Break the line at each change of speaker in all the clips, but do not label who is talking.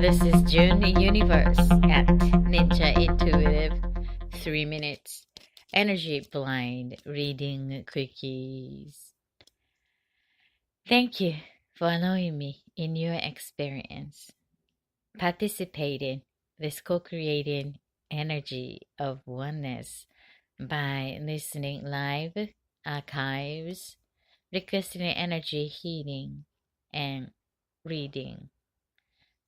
This is JuneUniverse at Ninja Intuitive 3 minutes energy blind reading quickies. Thank you for allowing me in your experience. Participating this co-creating energy of oneness by listening live, archives, requesting energy healing, and reading.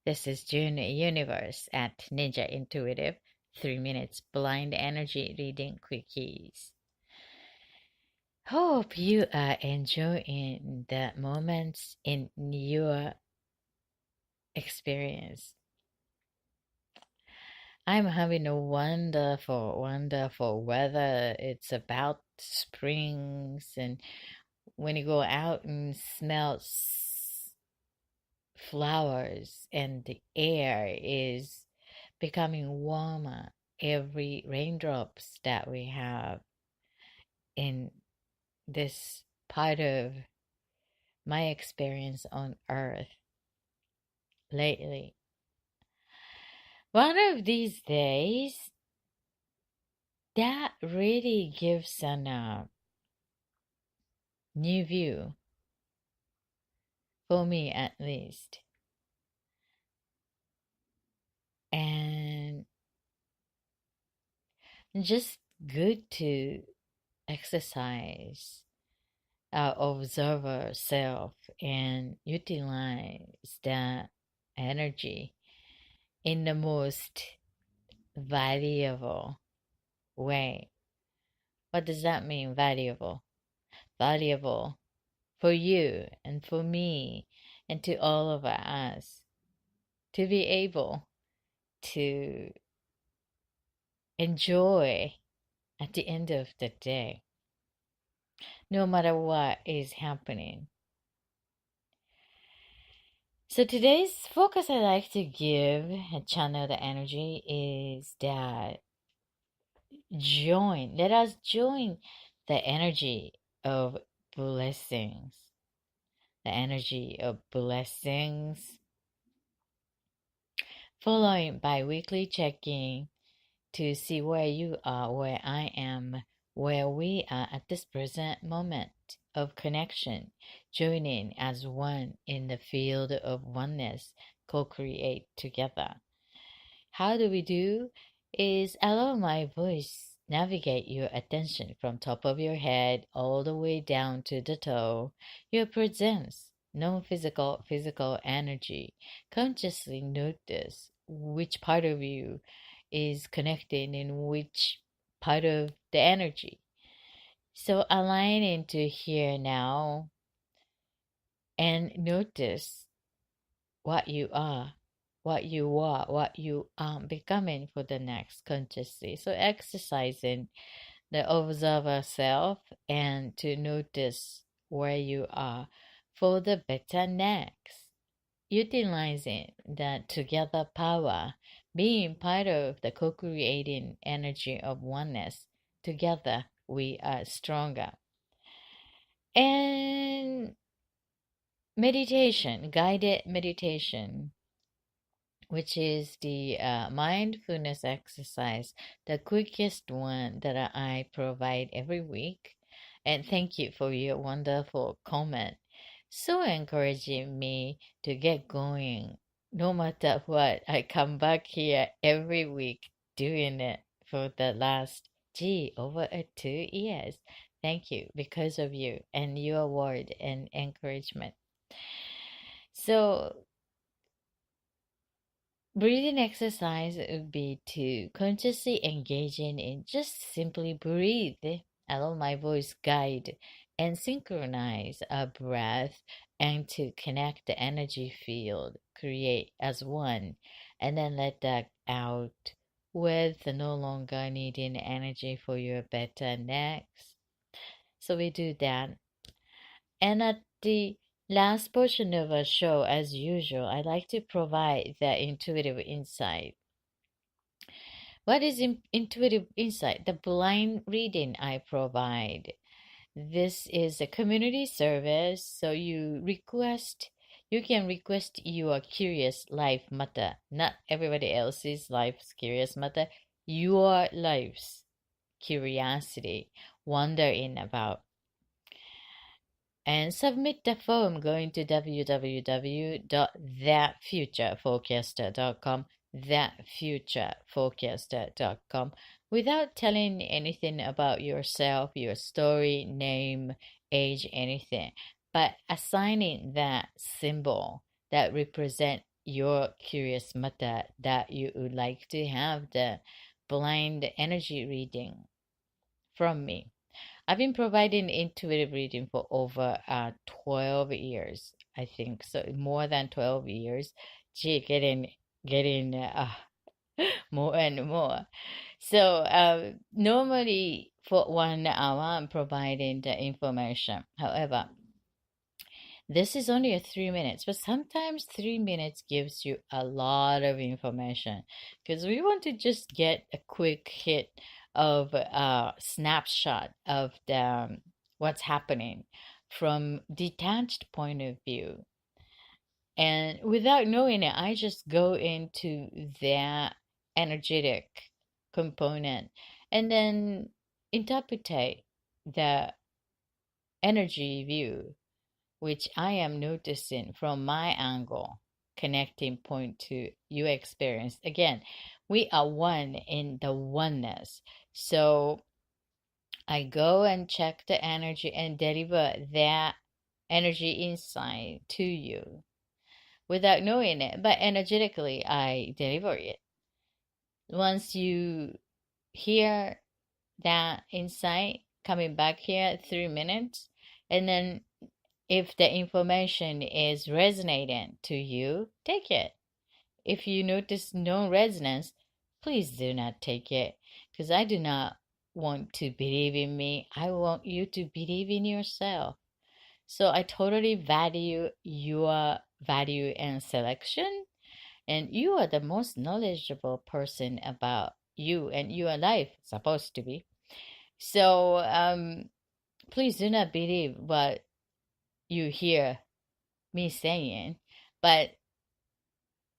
This is JuneUniverse at Ninja Intuitive 3 minutes blind energy reading quickies. Hope you are enjoying the moments in your experience. I'm having a wonderful weather. It's about springs, and when you go out and smell flowers and the air is becoming warmer, every raindrops that we have in this part of my experience on earth lately. One of these days, that really gives a new view, for me at least. And just good to exercise our observer self and utilize that energy in the most valuable way. What does that mean, valuable? Valuable for you and for me and to all of us to be able to enjoy at the end of the day, no matter what is happening. So today's focus I like to give and channel the energy is that let us join the energy of blessings. The energy of blessings, following by weekly checking to see where you are, where I am, where we are at this present moment of connection, joining as one in the field of oneness, co-create together. How do we do? Is allow my voice navigate your attention from top of your head all the way down to the toe, your presence, physical energy. Consciously notice which part of you is connected in which part of the energy. So align into here now and notice what you are, what you are becoming for the next consciously. So exercising the observer self and to notice where you are for the better next. Utilizing that together power, being part of the co-creating energy of oneness. Together we are stronger. And meditation, guided meditation, which is the mindfulness exercise, the quickest one that I provide every week. And thank you for your wonderful comment. So encouraging me to get going. No matter what, I come back here every week doing it for the last, over 2 years. Thank you because of you and your word and encouragement. So breathing exercise would be to consciously engaging in just simply breathe. Allow my voice guide and synchronize our breath and to connect the energy field, create as one, and then let that out with no longer needing energy for your better next. So we do that. And at the last portion of our show, as usual, I like to provide the intuitive insight. What is intuitive insight? The blind reading I provide. This is a community service, so you request You can request your curious life matter, not everybody else's life's curious matter, your life's curiosity, wondering about. And submit the form going to www.thatfutureforecaster.com, thatfutureforecaster.com, without telling anything about yourself, your story, name, age, anything, but assigning that symbol that represent your curious matter that you would like to have the blind energy reading from me. I've been providing intuitive reading for over 12 years, I think. So more than 12 years. Gee, getting more and more. So normally for 1 hour, I'm providing the information. However, this is only a 3 minutes, but sometimes 3 minutes gives you a lot of information because we want to just get a quick hit of a snapshot of the what's happening from detached point of view. And without knowing it, I just go into that energetic component and then interpretate the energy view which I am noticing from my angle, connecting point to your experience. Again, we are one in the oneness. So I go and check the energy and deliver that energy insight to you without knowing it, but energetically I deliver it. Once you hear that insight coming back here 3 minutes, and then if the information is resonating to you, take it. If you notice no resonance, please do not take it because I do not want to believe in me. I want you to believe in yourself. So I totally value your value and selection, and you are the most knowledgeable person about you and your life, supposed to be. So please do not believe what you hear me saying, but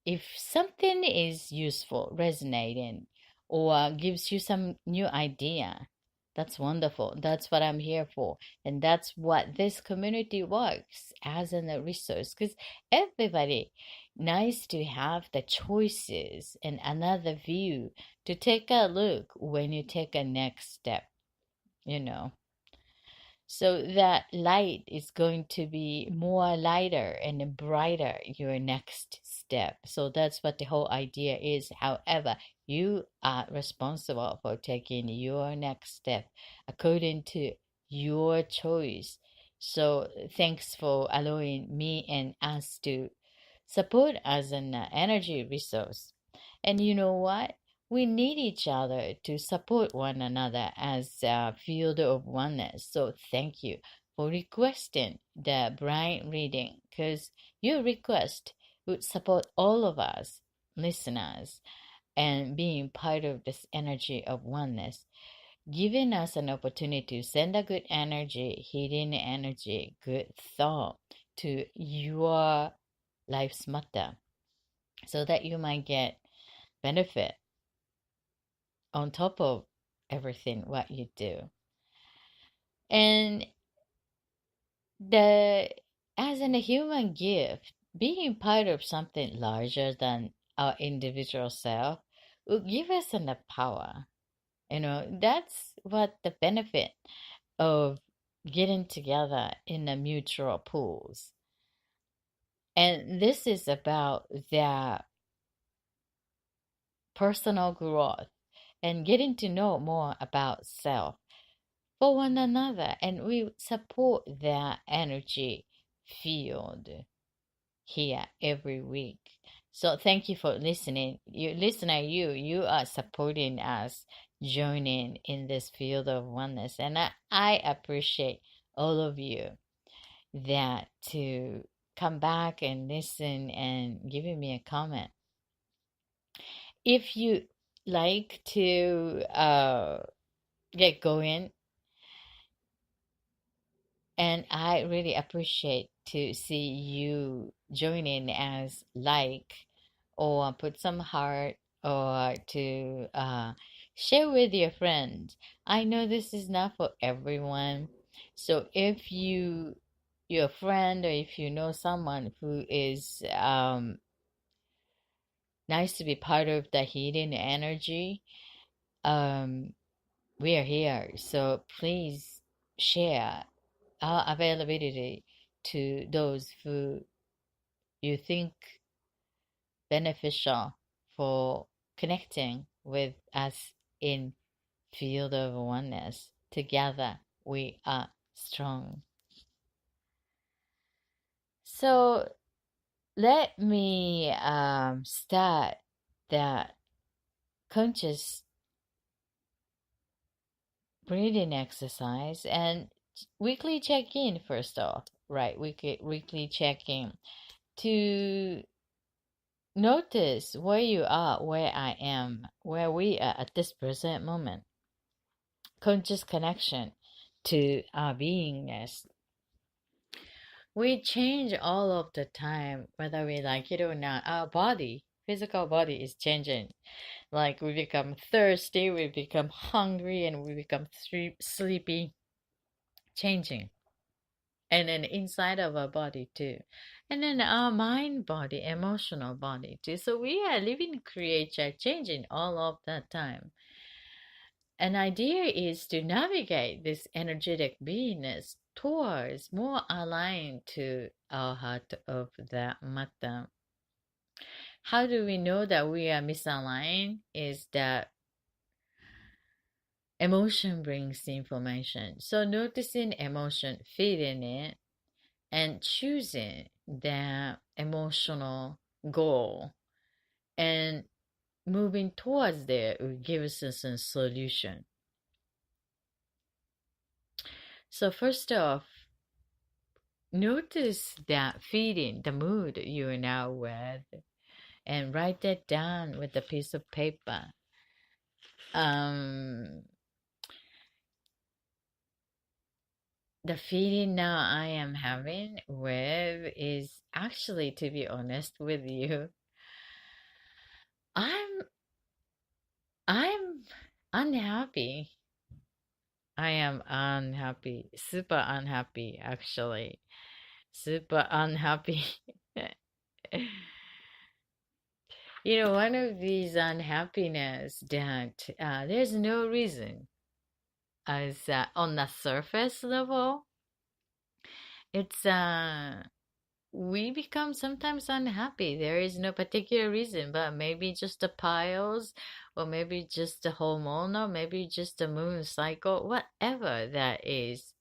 if something is useful, resonating, or gives you some new idea, that's wonderful. That's what I'm here for. And that's what this community works as a resource. Because everybody nice to have the choices and another view to take a look when you take a next step, you know. So that light is going to be more lighter and brighter your next step. So that's what the whole idea is. However, you are responsible for taking your next step according to your choice. So thanks for allowing me and us to support as an energy resource. And you know what? We need each other to support one another as a field of oneness. So thank you for requesting the blind reading because your request would support all of us listeners and being part of this energy of oneness, giving us an opportunity to send a good energy, healing energy, good thought to your life's matter so that you might get benefit on top of everything what you do. And the as in a human gift, being part of something larger than our individual self will give us the power. That's what the benefit of getting together in the mutual pools. And this is about their personal growth and getting to know more about self for one another, and we support their energy field here every week. So thank you for listening. You are supporting us joining in this field of oneness, and I appreciate all of you that to come back and listen and giving me a comment. If you like to get going, and I really appreciate to see you join in as like, or put some heart, or to share with your friends. I know this is not for everyone. So if your friend, or if you know someone who is nice to be part of the healing energy, um, we are here. So please share our availability to those who you think beneficial for connecting with us in field of oneness. Together we are strong. So let me start that conscious breathing exercise and weekly check-in first off, right? Weekly check-in to notice where you are, where I am, where we are at this present moment. Conscious connection to our beingness. We change all of the time, whether we like it or not. Our body, physical body, is changing. Like we become thirsty, we become hungry, and we become sleepy, changing. And then inside of our body too. And then our mind body, emotional body too. So we are living creature, changing all of that time. An idea is to navigate this energetic beingness towards more aligned to our heart of the matter. How do we know that we are misaligned? Is that emotion brings the information. So noticing emotion, feeling it, and choosing the emotional goal and moving towards there will give us a solution. So first off, notice that feeling, the mood you are now with, and write that down with a piece of paper. The feeling now I am having with is actually, to be honest with you, I'm I'm unhappy. I am unhappy, super unhappy actually, super unhappy. One of these unhappiness that there's no reason as on the surface level, it's we become sometimes unhappy. There is no particular reason, but maybe just the piles, or maybe just the hormonal, maybe just the moon cycle, whatever that is.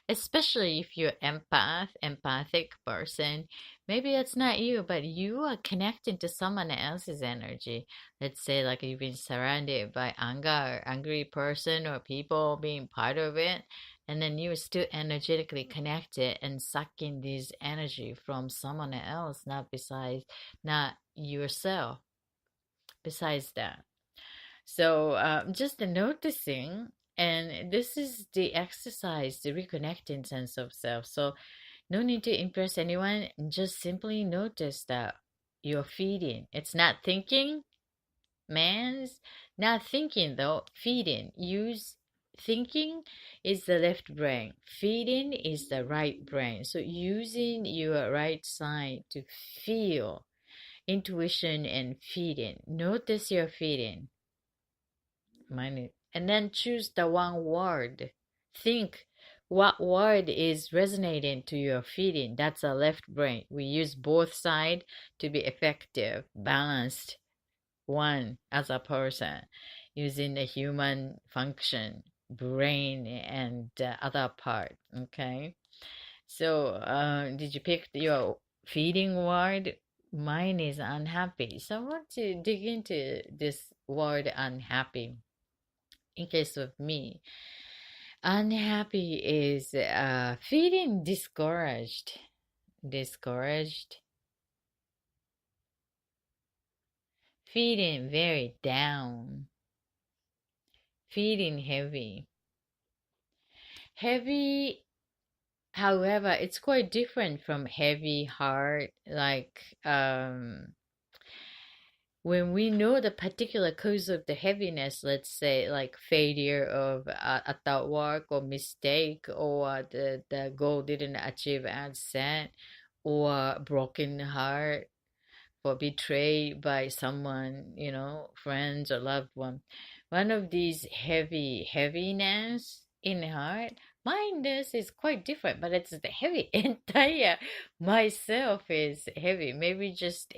Especially if you're empathic person, maybe it's not you, but you are connecting to someone else's energy. Let's say like you've been surrounded by anger, or angry person, or people being part of it, and then you're still energetically connected and sucking this energy from someone else, not yourself. Besides that, so just noticing, and this is the exercise, the reconnecting sense of self. So no need to impress anyone. Just simply notice that you're feeding. It's not thinking, man's not thinking though. Feeding. Use thinking is the left brain. Feeding is the right brain. So using your right side to feel intuition and feeding. Notice your feeding. And then choose the one word. Think what word is resonating to your feeling. That's a left brain. We use both sides to be effective, balanced, one as a person, using the human function, brain, and the other part. Okay. So, did you pick your feeling word? Mine is unhappy. So I want to dig into this word unhappy. In case of me, unhappy is feeling discouraged, feeling very down, feeling heavy. Heavy However, it's quite different from heavy heart. Like when we know the particular cause of the heaviness, let's say like failure of at that work or mistake or the goal didn't achieve as set or broken heart or betrayed by someone, friends or loved one. One of these heaviness in heart, mindness is quite different, but it's the heavy entire myself is heavy. Maybe just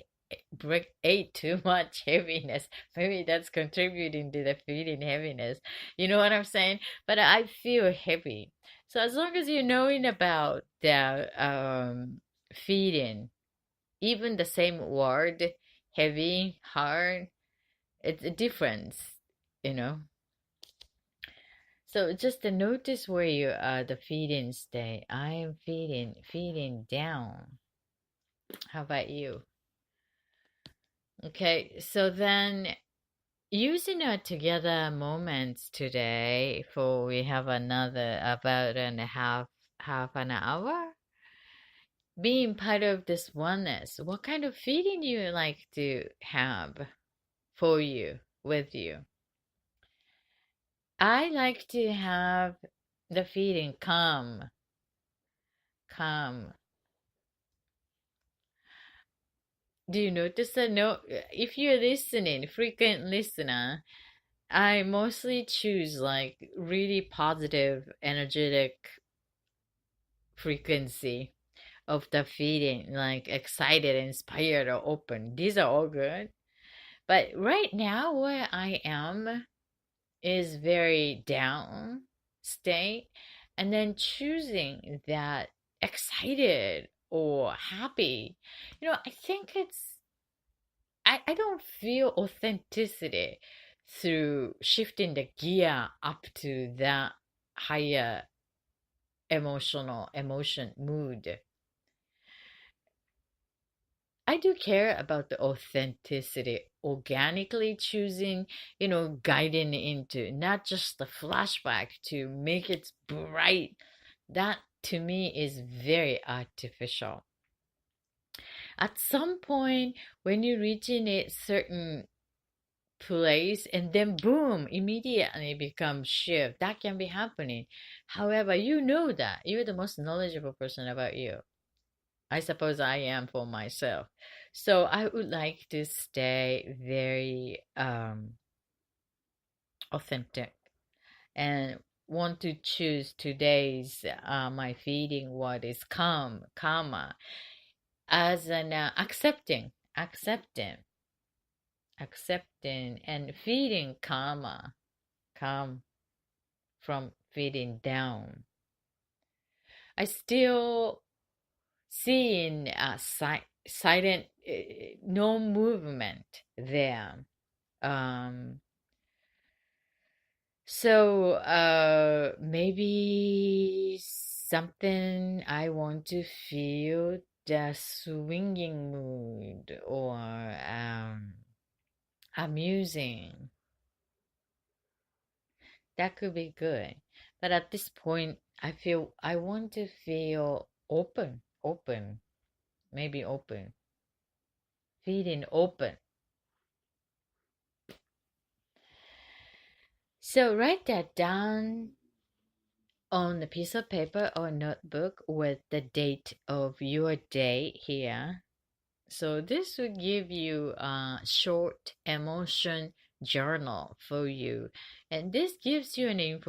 break ate too much heaviness. Maybe that's contributing to the feeling heaviness. You know what I'm saying? But I feel heavy. So as long as you're knowing about the feeling, even the same word, heavy, hard, it's a difference, you know. So just to notice where you the feeling stay. I am feeling down. How about you? Okay, so then using our together moments today, for we have another about and a half an hour. Being part of this oneness, what kind of feeling you like to have for you, with you? I like to have the feeling calm, calm. Do you notice that? No, if you're listening, frequent listener, I mostly choose like really positive, energetic frequency of the feeling, like excited, inspired, or open. These are all good. But right now, where I am is very down state, and then choosing that excited or happy. I think I don't feel authenticity through shifting the gear up to that higher emotion mood. I do care about the authenticity, organically choosing, guiding into not just the flashback to make it bright. That to me is very artificial. At some point, when you reach in a certain place and then boom, immediately become shift, that can be happening. However, you know that you're the most knowledgeable person about you. I suppose I am for myself. So I would like to stay very authentic and want to choose today's my feeding word is calm, karma, as an accepting and feeding karma, calm from feeding down. I still seeing silent, no movement there. Um, so maybe something I want to feel the swinging mood or amusing. That could be good. But at this point, I want to feel open, maybe open, feeling open. So write that down on a piece of paper or notebook with the date of your day here. So this will give you a short emotion journal for you. And this gives you an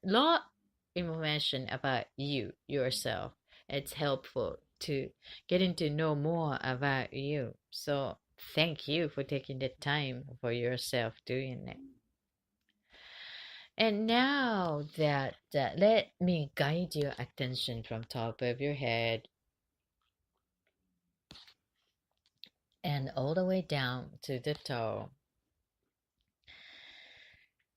lot information about you, yourself. It's helpful to getting to know more about you. So thank you for taking the time for yourself doing it. And now that let me guide your attention from top of your head and all the way down to the toe.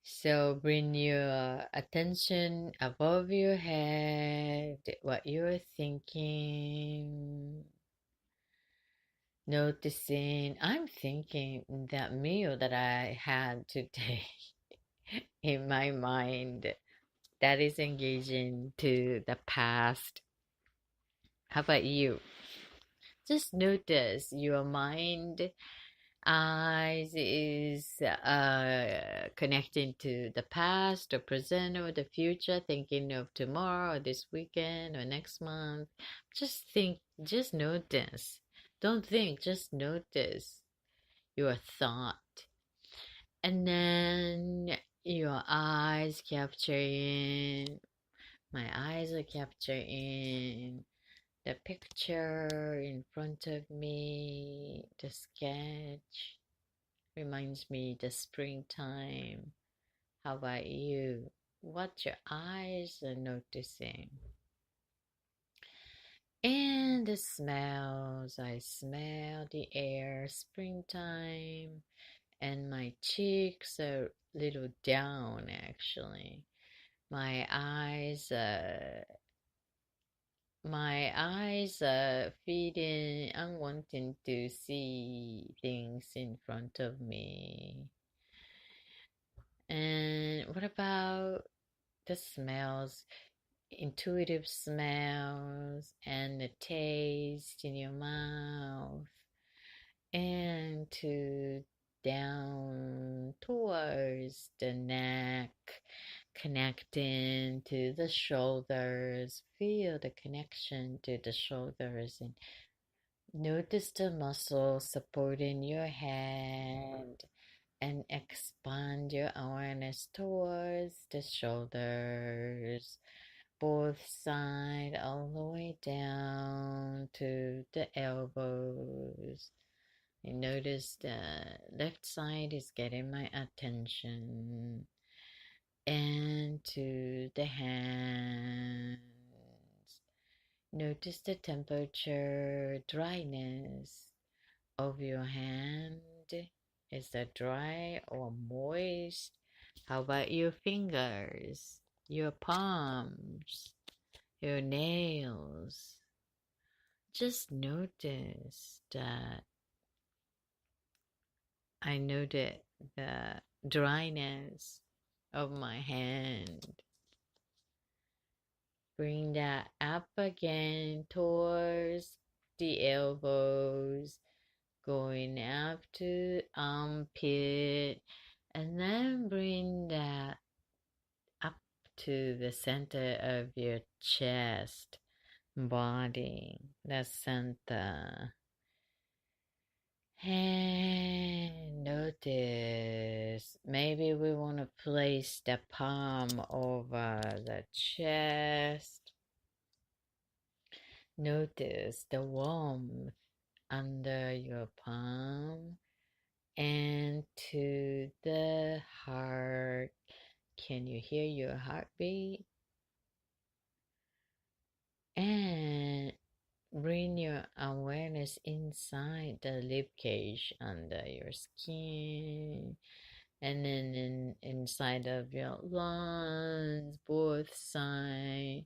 So bring your attention above your head, what you're thinking, noticing. I'm thinking that meal that I had today in my mind that is engaging to the past. How about you? Just notice your mind eyes is connecting to the past or present or the future, thinking of tomorrow or this weekend or next month. Just think, just notice. Don't think, just notice your thought. And then your eyes capturing, my eyes are capturing the picture in front of me, the sketch reminds me the springtime. How about you? What your eyes are noticing? And the smells, I smell the air, springtime, and my cheeks are a little down actually. My eyes feeding, I'm wanting to see things in front of me. And what about the smells, intuitive smells, and the taste in your mouth, and to down towards the neck, connecting to the shoulders. Feel the connection to the shoulders and notice the muscles supporting your head and expand your awareness towards the shoulders, both sides all the way down to the elbows. And notice the left side is getting my attention, and to the hands. Notice the temperature, dryness of your hand. Is that dry or moist? How about your fingers, your palms, your nails? Just notice that. I noted the dryness of my hand. Bring that up again towards the elbows, going up to armpit, and then bring that up to the center of your chest, body, the center. And notice, maybe we want to place the palm over the chest. Notice the warmth under your palm, and to the heart. Can you hear your heartbeat? And bring your awareness inside the rib cage under your skin, and then inside of your lungs, both sides.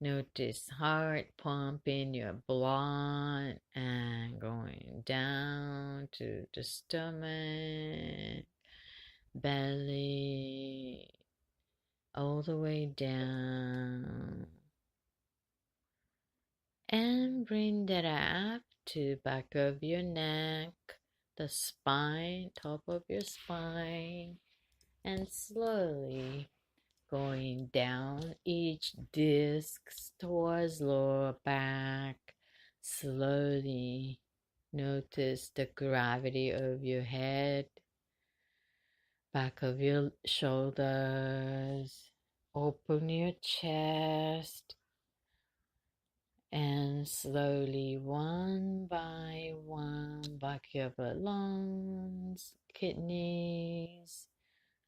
Notice heart pumping your blood and going down to the stomach, belly, all the way down. And bring that up to back of your neck, the spine, top of your spine, and slowly going down each disc towards lower back. Slowly notice the gravity of your head, back of your shoulders. Open your chest, and slowly, one by one, back of the lungs, kidneys,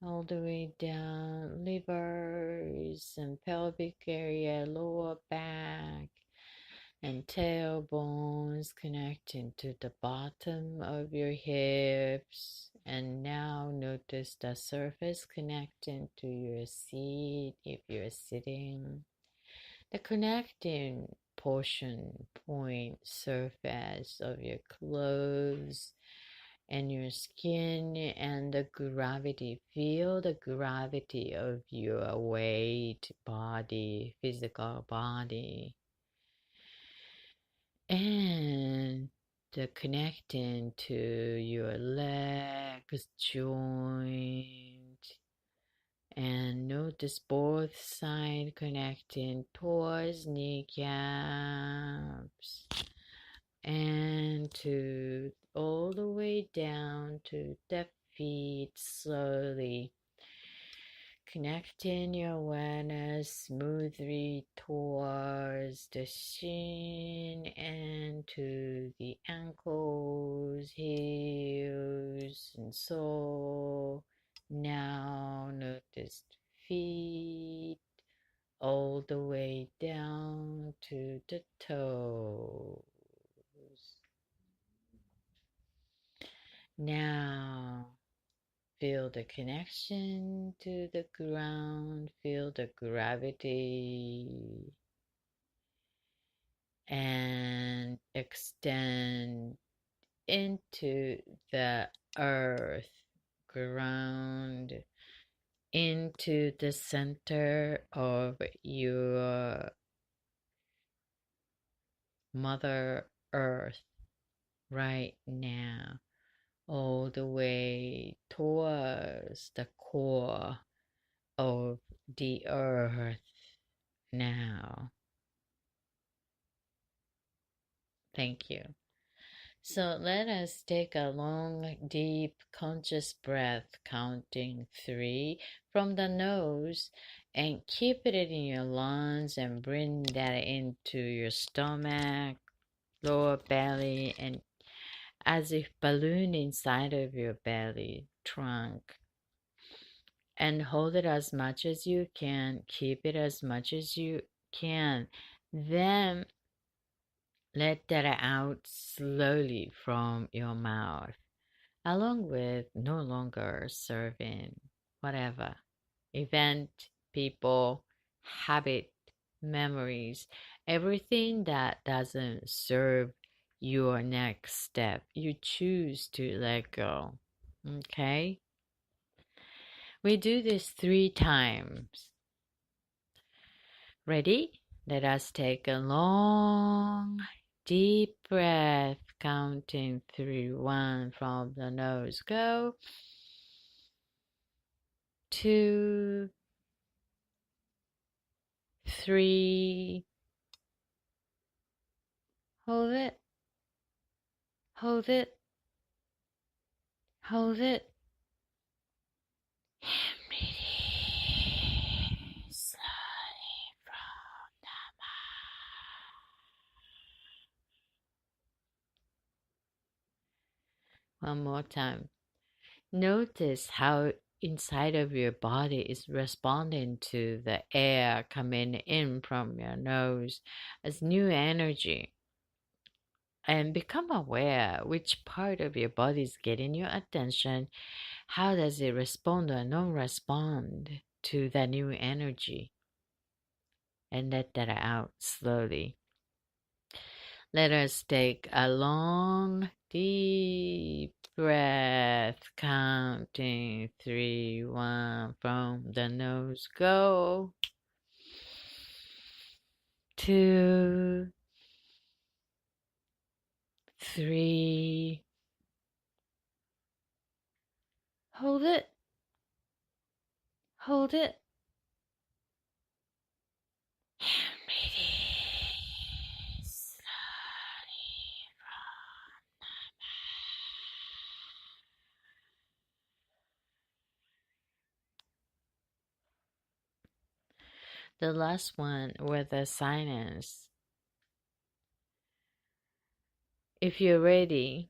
all the way down, livers and pelvic area, lower back, and tailbones connecting to the bottom of your hips. And now notice the surface connecting to your seat if you're sitting. The connecting point surface of your clothes and your skin, and the gravity. Feel the gravity of your weight, body, physical body. the connecting to your legs joint, and notice both sides connecting towards kneecaps and to all the way down to the feet, slowly connecting your awareness smoothly towards the shin and to the ankles, heels, and sole. Now notice the feet all the way down to the toes. Now feel the connection to the ground, feel the gravity, and extend into the earth, ground, into the center of your Mother Earth right now, all the way towards the core of the earth now. Thank you. So let us take a long, deep, conscious breath, counting 3 from the nose, and keep it in your lungs and bring that into your stomach, lower belly, and as if balloon inside of your belly, trunk. And hold it as much as you can, keep it as much as you can. Then let that out slowly from your mouth, along with no longer serving whatever event, people, habit, memories, everything that doesn't serve your next step. You choose to let go. Okay? We do this 3 times. Ready? Let us take a long, deep breath, counting through 1 from the nose. Go. 2, 3. Hold it. Hold it. Hold it. And release slowly from the mouth. One more time. Notice how inside of your body is responding to the air coming in from your nose as new energy, and become aware which part of your body is getting your attention. How does it respond or not respond to that new energy? And let that out slowly. Let us take a long, deep breath, counting 3, 1 from the nose. Go. 2, 3. Hold it. Hold it. And release slowly from the last one with the silence. If you're ready,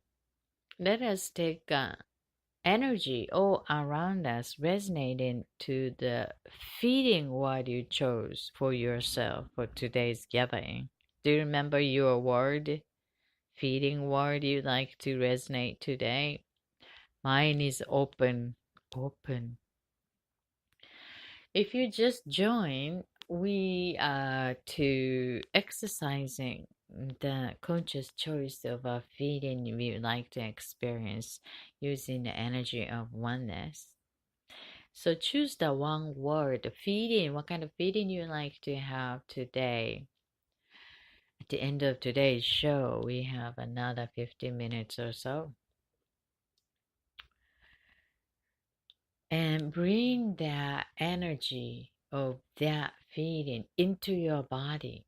let us take energy all around us resonating to the feeding word you chose for yourself for today's gathering. Do you remember your word, feeding word you like to resonate today? Mine is open, open. If you just join, we are to exercising the conscious choice of a feeling we would like to experience using the energy of oneness. So choose the one word, feeling, what kind of feeling you like to have today. At the end of today's show, we have another 15 minutes or so. And bring that energy of that feeling into your body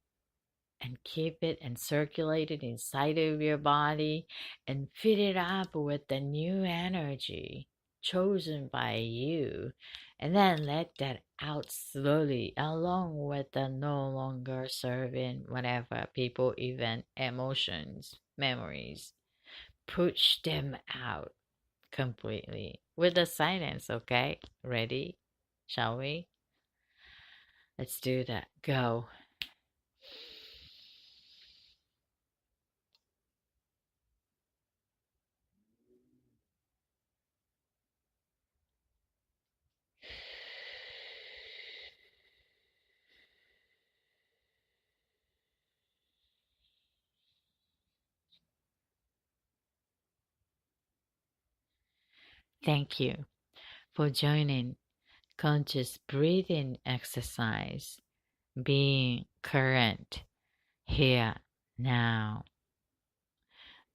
and keep it and circulate it inside of your body and fill it up with the new energy chosen by you, and then let that out slowly along with the no longer serving whatever people, event, emotions, memories. Push them out completely with the silence. Okay, ready? Shall we? Let's do that. Go. Thank you for joining conscious breathing exercise, being current here now.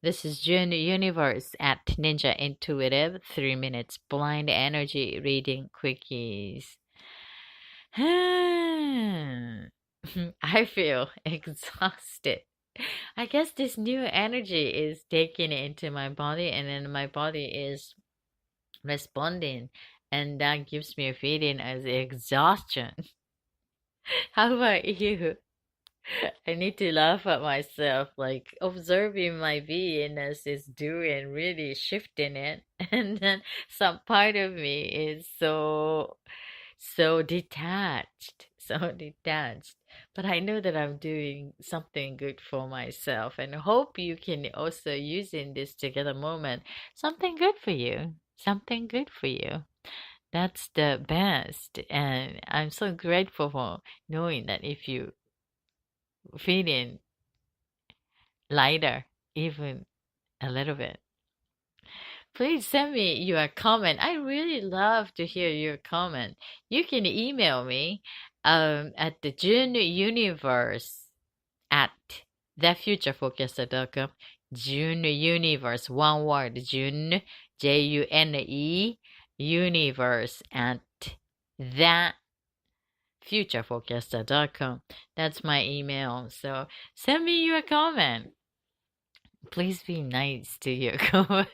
This is JuneUniverse at Ninja Intuitive 3 minutes blind energy reading quickies. I feel exhausted. I guess this new energy is taking into my body, and then my body is responding, and that gives me a feeling as exhaustion. How about you? I need to laugh at myself, like observing my beingness is doing really shifting it, and then some part of me is so detached, so detached. But I know that I'm doing something good for myself, and I hope you can also use in this together moment something good for you, something good for you. That's the best, and I'm so grateful for knowing that if you feeling lighter, even a little bit, please send me your comment. I really love to hear your comment. You can email me at the JuneUniverse at thefutureforecaster.com. JuneUniverse, one word, June, June, universe at thefutureforecaster.com. That's my email. So send me your comment. Please be nice to your comment,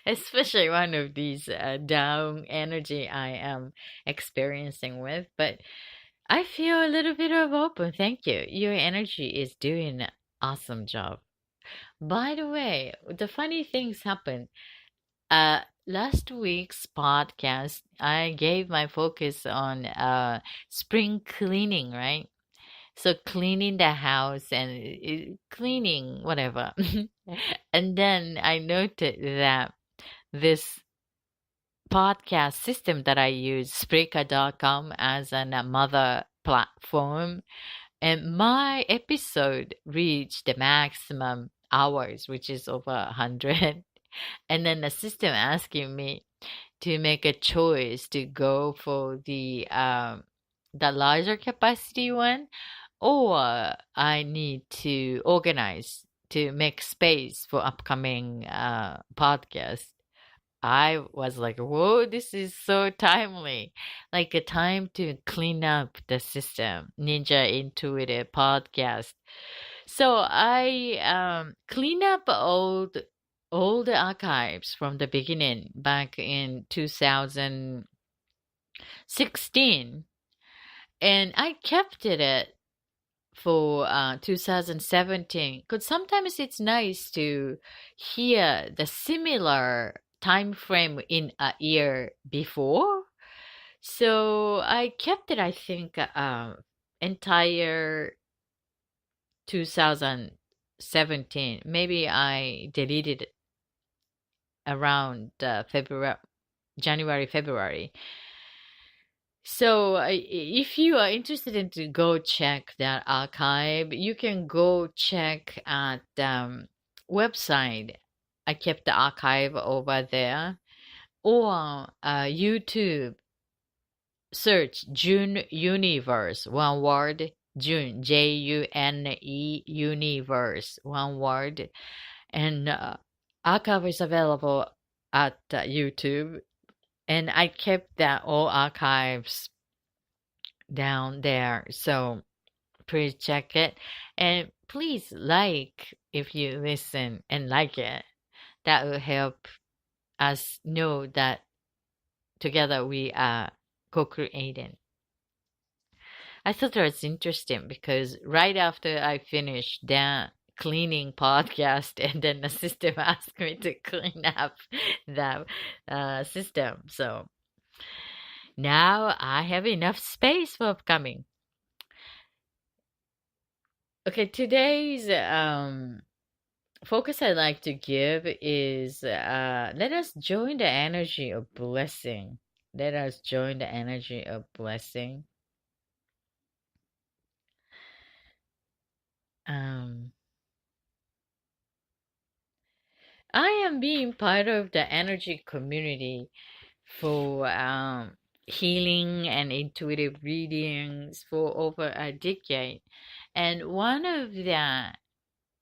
especially one of these down energy I am experiencing with. But I feel a little bit of open. Thank you. Your energy is doing an awesome job. By the way, the funny things happen. Last week's podcast, I gave my focus on spring cleaning, right? So cleaning the house and cleaning whatever. And then I noted that this podcast system that I use, Spreaker.com, as a mother platform, and my episode reached the maximum hours, which is over 100. And then the system asking me to make a choice to go for the larger capacity one, or I need to organize to make space for upcoming podcast. I was like, whoa, this is so timely. Like a time to clean up the system, Ninja Intuitive podcast. So I clean up all the archives from the beginning back in 2016, and I kept it for 2017, because sometimes it's nice to hear the similar time frame in a year before. So I kept it, I think, entire 2017. Maybe I deleted it around February, January, February. So if you are interested in to go check that archive, you can go check at website. I kept the archive over there, or YouTube. Search JuneUniverse, one word, June, June, Universe, one word. And archive is available at YouTube. And I kept that all archives down there. So please check it. And please like if you listen and like it. That will help us know that together we are co-creating. I thought it was interesting because right after I finished that cleaning podcast, and then the system asked me to clean up the system. So now I have enough space for upcoming. Okay, today's focus I'd like to give is let us join the energy of blessing. Let us join the energy of blessing. Um, I am being part of the energy community for healing and intuitive readings for over a decade. And one of the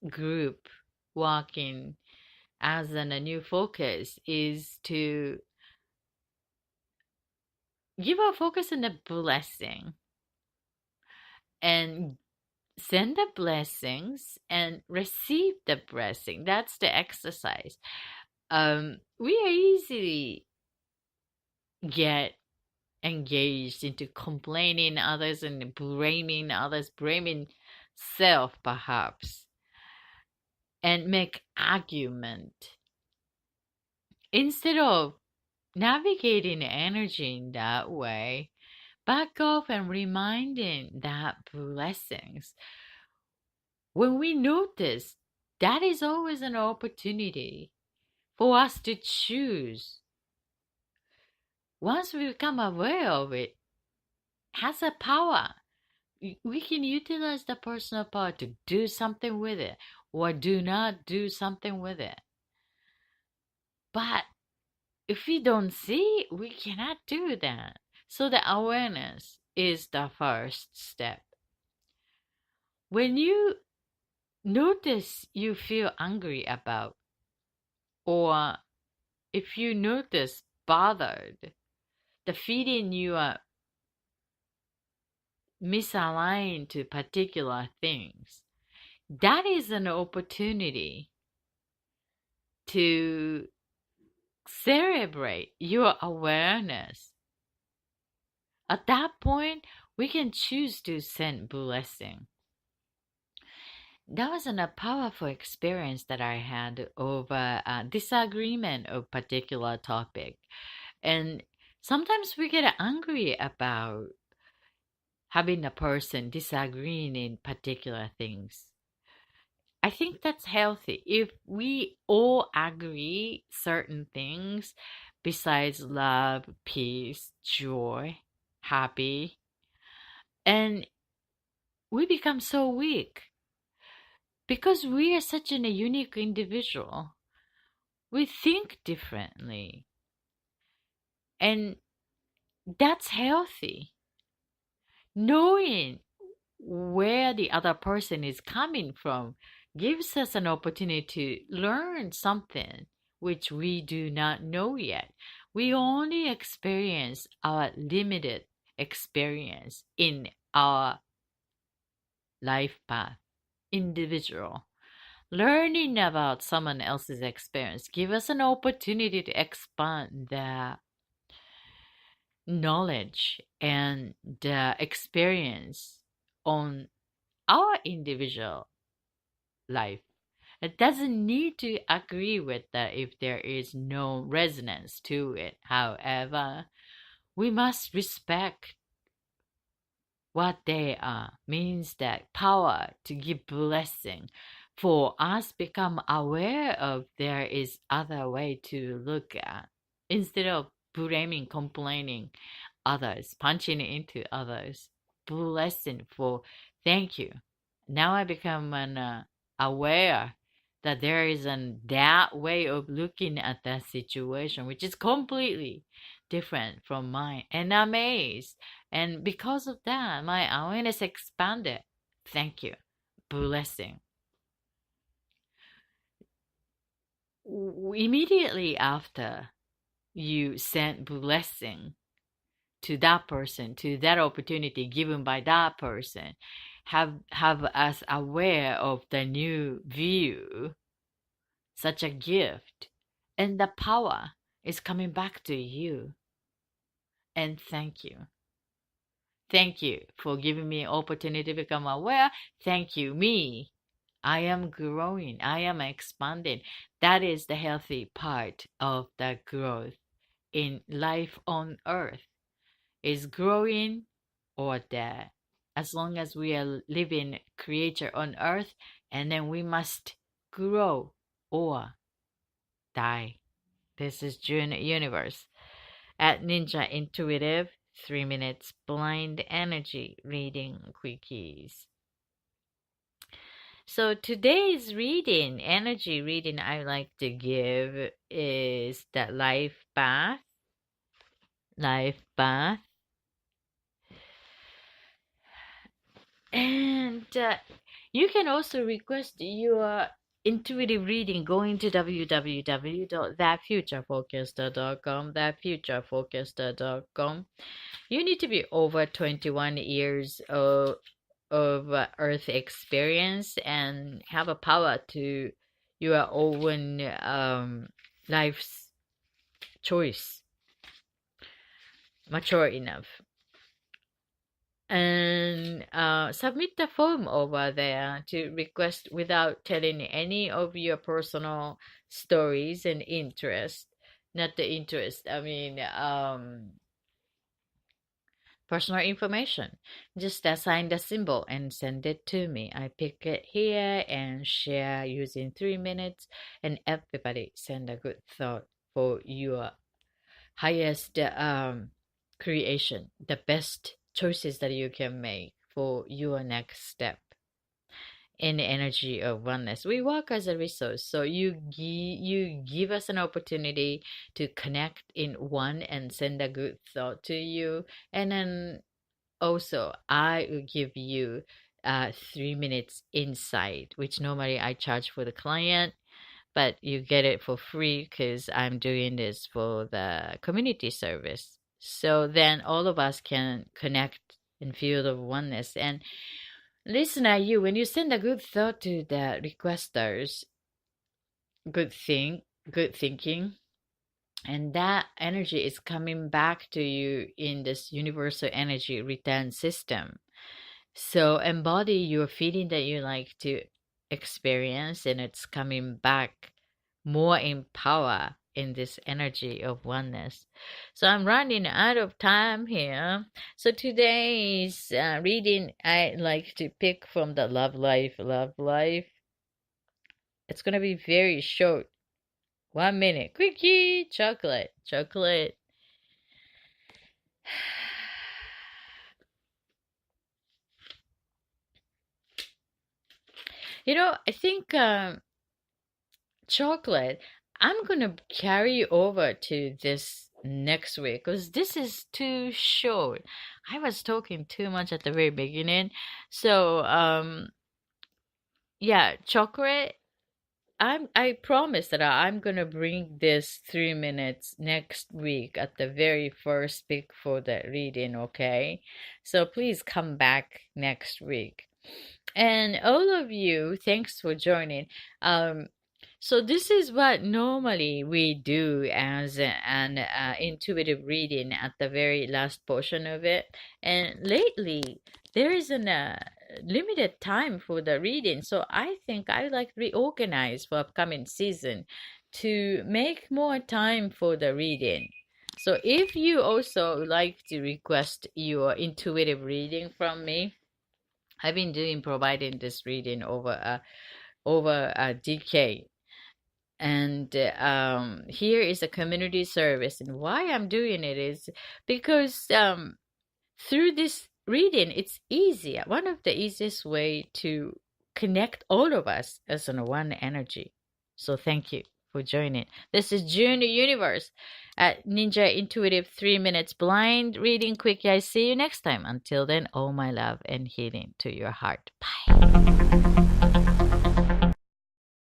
group walking as a new focus is to give our focus on the blessing and send the blessings and receive the blessing. That's the exercise. We are easily get engaged into complaining others and blaming self perhaps, and make argument instead of navigating energy in that way. Back off and reminding that blessings. When we notice, that is always an opportunity for us to choose. Once we become aware of it, has a power. We can utilize the personal power to do something with it or do not do something with it. But if we don't see, we cannot do that. So the awareness is the first step. When you notice you feel angry about, or if you notice bothered, the feeling you are misaligned to particular things, that is an opportunity to celebrate your awareness. At that point, we can choose to send blessing. That was a powerful experience that I had over a disagreement of particular topic. And sometimes we get angry about having a person disagreeing in particular things. I think that's healthy. If we all agree certain things besides love, peace, joy, happy, and we become so weak because we are such a unique individual. We think differently, and that's healthy. Knowing where the other person is coming from gives us an opportunity to learn something which we do not know yet. We only experience our limited experience in our life path, individual. Learning about someone else's experience gives us an opportunity to expand the knowledge and the experience on our individual life. It doesn't need to agree with that if there is no resonance to it. However, we must respect what they are. Means that power to give blessing. For us become aware of there is other way to look at. Instead of blaming, complaining others, punching into others. Blessing for thank you. Now I become aware that there is that way of looking at that situation, which is completely different from mine. And amazed And because of that, my awareness expanded. Thank you. Blessing. Immediately after you sent blessing to that person, to that opportunity given by that person, have us aware of the new view, such a gift, and the power is coming back to you. And thank you. Thank you for giving me an opportunity to become aware. Thank you, me. I am growing. I am expanding. That is the healthy part of the growth in life on earth, is growing or dead. As long as we are living creature on earth, and then we must grow or die. This is JuneUniverse at Ninja Intuitive 3 minutes blind energy reading quickies. So today's reading, energy reading I like to give is the life path. Life path. And you can also request your intuitive reading going to www.thatfutureforecaster.com, thatfutureforecaster.com. You need to be over 21 years of earth experience and have a power to your own life's choice, mature enough, and submit the form over there to request without telling any of your personal stories and interest. Not the interest, I mean personal information. Just assign the symbol and send it to me. I pick it here and share using 3 minutes, and everybody send a good thought for your highest creation, the best choices that you can make for your next step in the energy of oneness. We work as a resource, so you give us an opportunity to connect in one and send a good thought to you, and then also I will give you 3 minutes insight, which normally I charge for the client, but you get it for free because I'm doing this for the community service. So then all of us can connect in field of oneness. And listener, you, when you send a good thought to the requesters, good thinking, and that energy is coming back to you in this universal energy return system. So embody your feeling that you like to experience, and it's coming back more in power in this energy of oneness. So I'm running out of time here. So today's reading, I like to pick from the Love Life, Love Life. It's going to be very short. 1 minute. Quickie, chocolate, chocolate. I think chocolate, I'm gonna carry over to this next week because this is too short. I was talking too much at the very beginning. So yeah, chocolate, I promise that I'm gonna bring this 3 minutes next week at the very first pick for the reading, okay? So please come back next week. And all of you, thanks for joining. So this is what normally we do as an intuitive reading at the very last portion of it. And lately, there is a limited time for the reading. So I think I like reorganize for upcoming season to make more time for the reading. So if you also like to request your intuitive reading from me, I've been providing this reading over a decade. And here is a community service. And why I'm doing it is because through this reading, it's easier. One of the easiest way to connect all of us as in one energy. So thank you. for joining. This is JuneUniverse at Ninja Intuitive 3 Minutes Blind Reading Quickie. I see you next time. Until then, all my love and healing to your heart. Bye.